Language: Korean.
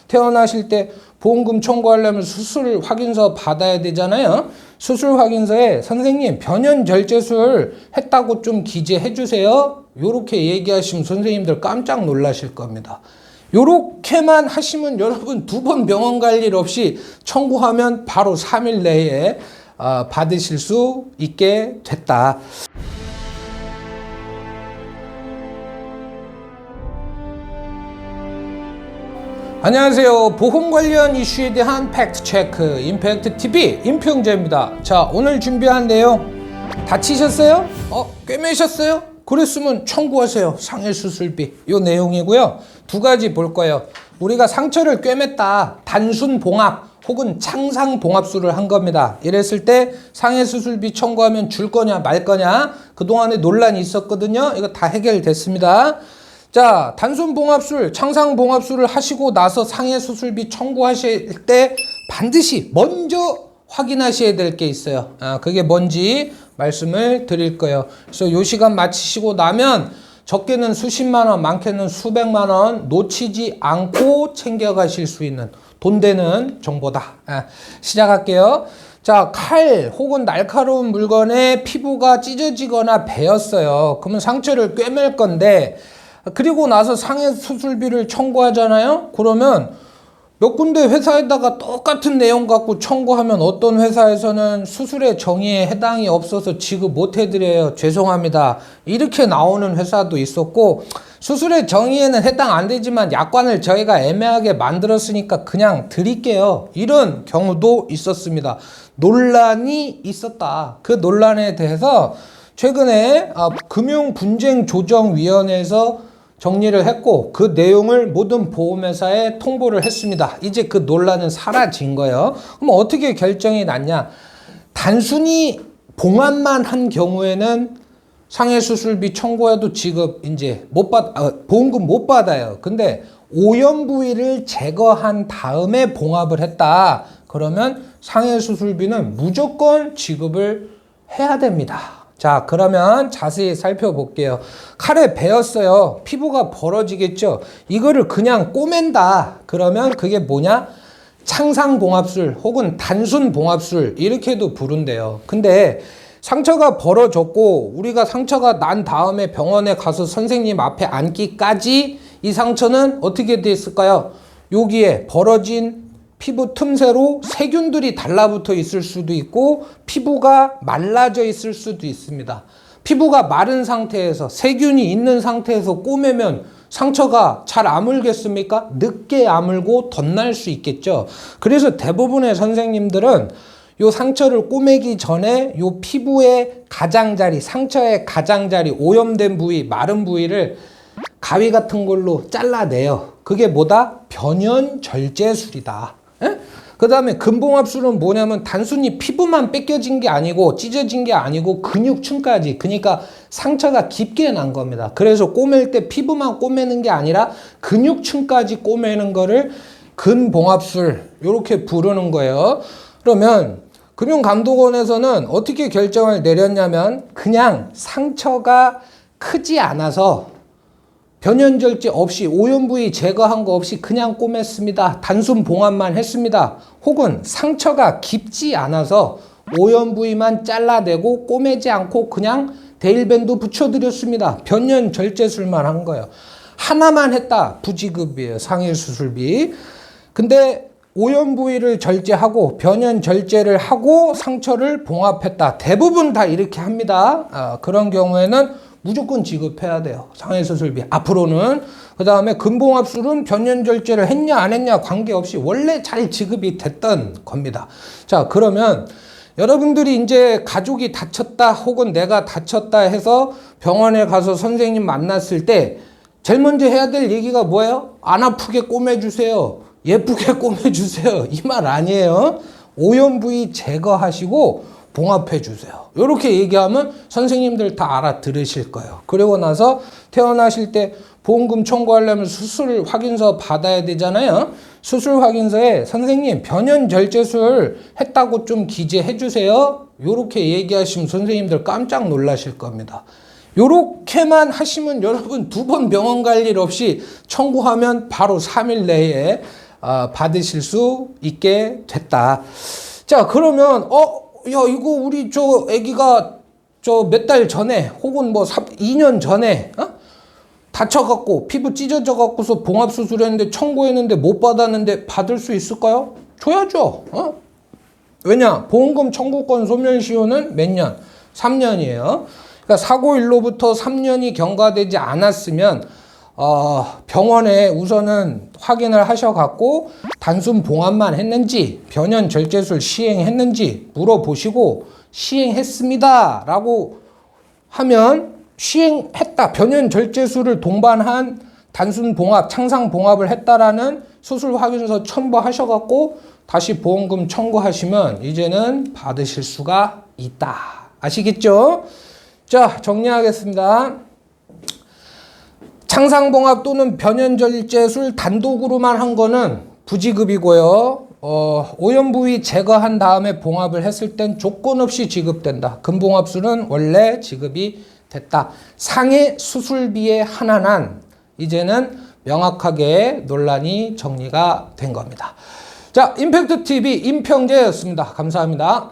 태어나실 때 보험금 청구하려면 수술 확인서 받아야 되잖아요. 수술 확인서에 선생님 변연절제술 했다고 좀 기재해 주세요. 요렇게 얘기하시면 선생님들 깜짝 놀라실 겁니다. 요렇게만 하시면 여러분 2번 병원 갈 일 없이 청구하면 바로 3일 내에 받으실 수 있게 됐다. 안녕하세요. 보험 관련 이슈에 대한 팩트체크 임팩트TV 임평재입니다. 자, 오늘 준비한 내용 다치셨어요? 꿰매셨어요? 그랬으면 청구하세요. 상해수술비. 요 내용이고요. 2가지 볼 거예요. 우리가 상처를 꿰맸다. 단순 봉합 혹은 창상 봉합술을 한 겁니다. 이랬을 때 상해수술비 청구하면 줄 거냐 말 거냐 그동안에 논란이 있었거든요. 이거 다 해결됐습니다. 자, 단순 봉합술, 창상 봉합술을 하시고 나서 상해수술비 청구하실 때 반드시 먼저 확인하셔야 될 게 있어요. 그게 뭔지 말씀을 드릴 거예요. 그래서 요 시간 마치시고 나면 적게는 수십만 원, 많게는 수백만 원 놓치지 않고 챙겨가실 수 있는 돈 되는 정보다. 시작할게요. 자, 칼 혹은 날카로운 물건에 피부가 찢어지거나 베었어요. 그러면 상처를 꿰맬 건데 그리고 나서 상해수술비를 청구하잖아요. 그러면 몇 군데 회사에다가 똑같은 내용 갖고 청구하면 어떤 회사에서는 수술의 정의에 해당이 없어서 지급 못 해드려요. 죄송합니다. 이렇게 나오는 회사도 있었고, 수술의 정의에는 해당 안 되지만 약관을 저희가 애매하게 만들었으니까 그냥 드릴게요. 이런 경우도 있었습니다. 논란이 있었다. 그 논란에 대해서 최근에 금융분쟁조정위원회에서 정리를 했고 그 내용을 모든 보험회사에 통보를 했습니다. 이제 그 논란은 사라진 거예요. 그럼 어떻게 결정이 났냐? 단순히 봉합만 한 경우에는 상해수술비 청구해도 지급 이제 보험금 못 받아요. 근데 오염 부위를 제거한 다음에 봉합을 했다. 그러면 상해수술비는 무조건 지급을 해야 됩니다. 자, 그러면 자세히 살펴볼게요. 칼에 베었어요. 피부가 벌어지겠죠. 이거를 그냥 꼬맨다. 그러면 그게 뭐냐? 창상봉합술 혹은 단순봉합술 이렇게도 부른대요. 근데 상처가 벌어졌고 우리가 상처가 난 다음에 병원에 가서 선생님 앞에 앉기까지 이 상처는 어떻게 돼 있을까요? 여기에 벌어진 피부 틈새로 세균들이 달라붙어 있을 수도 있고 피부가 말라져 있을 수도 있습니다. 피부가 마른 상태에서 세균이 있는 상태에서 꼬매면 상처가 잘 아물겠습니까? 늦게 아물고 덧날 수 있겠죠. 그래서 대부분의 선생님들은 요 상처를 꼬매기 전에 요 피부의 가장자리, 상처의 가장자리, 오염된 부위, 마른 부위를 가위 같은 걸로 잘라내요. 그게 뭐다? 변연절제술이다. 그 다음에 근봉합술은 뭐냐면 단순히 피부만 뺏겨진 게 아니고 찢어진 게 아니고 근육층까지, 그러니까 상처가 깊게 난 겁니다. 그래서 꼬맬 때 피부만 꼬매는 게 아니라 근육층까지 꼬매는 거를 근봉합술 이렇게 부르는 거예요. 그러면 금융감독원에서는 어떻게 결정을 내렸냐면 그냥 상처가 크지 않아서 변연절제 없이 오염 부위 제거한 거 없이 그냥 꼬맸습니다. 단순 봉합만 했습니다. 혹은 상처가 깊지 않아서 오염 부위만 잘라내고 꼬매지 않고 그냥 데일밴드 붙여드렸습니다. 변연절제술만 한 거예요. 하나만 했다. 부지급이에요. 상해수술비. 근데 오염 부위를 절제하고 변연절제를 하고 상처를 봉합했다. 대부분 다 이렇게 합니다. 그런 경우에는 무조건 지급해야 돼요. 상해수술비. 앞으로는. 그 다음에 근봉합술은 변연절제를 했냐 안 했냐 관계없이 원래 잘 지급이 됐던 겁니다. 자, 그러면 여러분들이 이제 가족이 다쳤다 혹은 내가 다쳤다 해서 병원에 가서 선생님 만났을 때 제일 먼저 해야 될 얘기가 뭐예요? 안 아프게 꼬매주세요. 예쁘게 꼬매주세요. 이 말 아니에요. 오염 부위 제거하시고 봉합해 주세요. 이렇게 얘기하면 선생님들 다 알아들으실 거예요. 그리고 나서 태어나실 때 보험금 청구하려면 수술 확인서 받아야 되잖아요. 수술 확인서에 선생님 변연절제술 했다고 좀 기재해 주세요. 이렇게 얘기하시면 선생님들 깜짝 놀라실 겁니다. 요렇게만 하시면 여러분 2번 병원 갈 일 없이 청구하면 바로 3일 내에 받으실 수 있게 됐다. 자, 그러면 야, 이거 우리 저 애기가 저 몇 달 전에 혹은 뭐 2년 전에 다쳐갖고 피부 찢어져갖고서 봉합수술했는데 청구했는데 못 받았는데 받을 수 있을까요? 줘야죠. 왜냐? 보험금 청구권 소멸시효는 몇 년? 3년이에요. 그러니까 사고일로부터 3년이 경과되지 않았으면 병원에 우선은 확인을 하셔갖고 단순 봉합만 했는지 변연 절제술 시행했는지 물어보시고 시행했습니다 라고 하면 시행했다, 변연 절제술을 동반한 단순 봉합, 창상 봉합을 했다라는 수술 확인서 첨부하셔갖고 다시 보험금 청구하시면 이제는 받으실 수가 있다. 아시겠죠? 자, 정리하겠습니다. 창상봉합 또는 변연절제술 단독으로만 한 거는 부지급이고요. 오염부위 제거한 다음에 봉합을 했을 땐 조건 없이 지급된다. 금봉합술은 원래 지급이 됐다. 상해 수술비에 한한 이제는 명확하게 논란이 정리가 된 겁니다. 자, 임팩트 TV 임평재였습니다. 감사합니다.